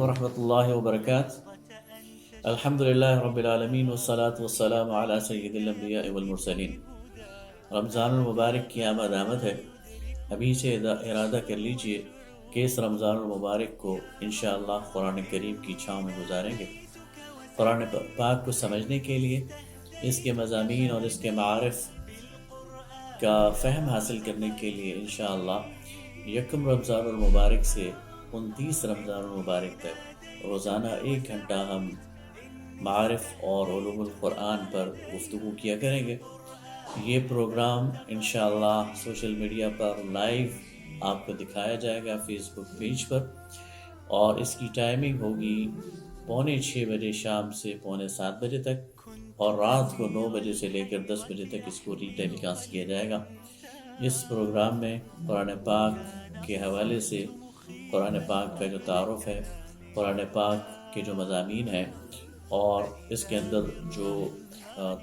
ورحمۃ اللہ وبرکاتہ۔ الحمد للہ رب العالمین والصلاة والسلام علی سید الانبیاء والمرسلین۔ رمضان المبارک کی آمد ہے۔ ابھی سے ارادہ کر لیجئے کہ اس رمضان المبارک کو انشاءاللہ قرآن کریم کی چھاؤں میں گزاریں گے۔ قرآن پاک کو سمجھنے کے لیے، اس کے مضامین اور اس کے معارف کا فہم حاصل کرنے کے لیے انشاءاللہ یکم رمضان المبارک سے 29 رمضان المبارک تک روزانہ 1 گھنٹہ ہم معارف اور علوم القرآن پر گفتگو کیا کریں گے۔ یہ پروگرام انشاءاللہ سوشل میڈیا پر لائیو آپ کو دکھایا جائے گا فیس بک پیج پر، اور اس کی ٹائمنگ ہوگی 5:45 بجے شام سے 6:45 بجے تک، اور رات کو 9 بجے سے لے کر 10 بجے تک اس کو ری ٹیلی کاسٹ کیا جائے گا۔ اس پروگرام میں قرآن پاک کے حوالے سے قرآن پاک کا جو تعارف ہے، قرآن پاک کے جو مضامین ہیں، اور اس کے اندر جو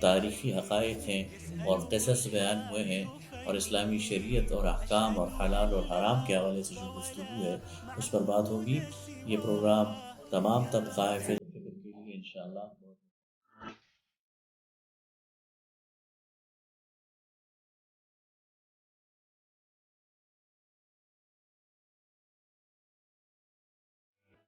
تاریخی حقائق ہیں اور قصص بیان ہوئے ہیں، اور اسلامی شریعت اور احکام اور حلال اور حرام کے حوالے سے جو گفتگو ہے اس پر بات ہوگی۔ یہ پروگرام تمام طبقہ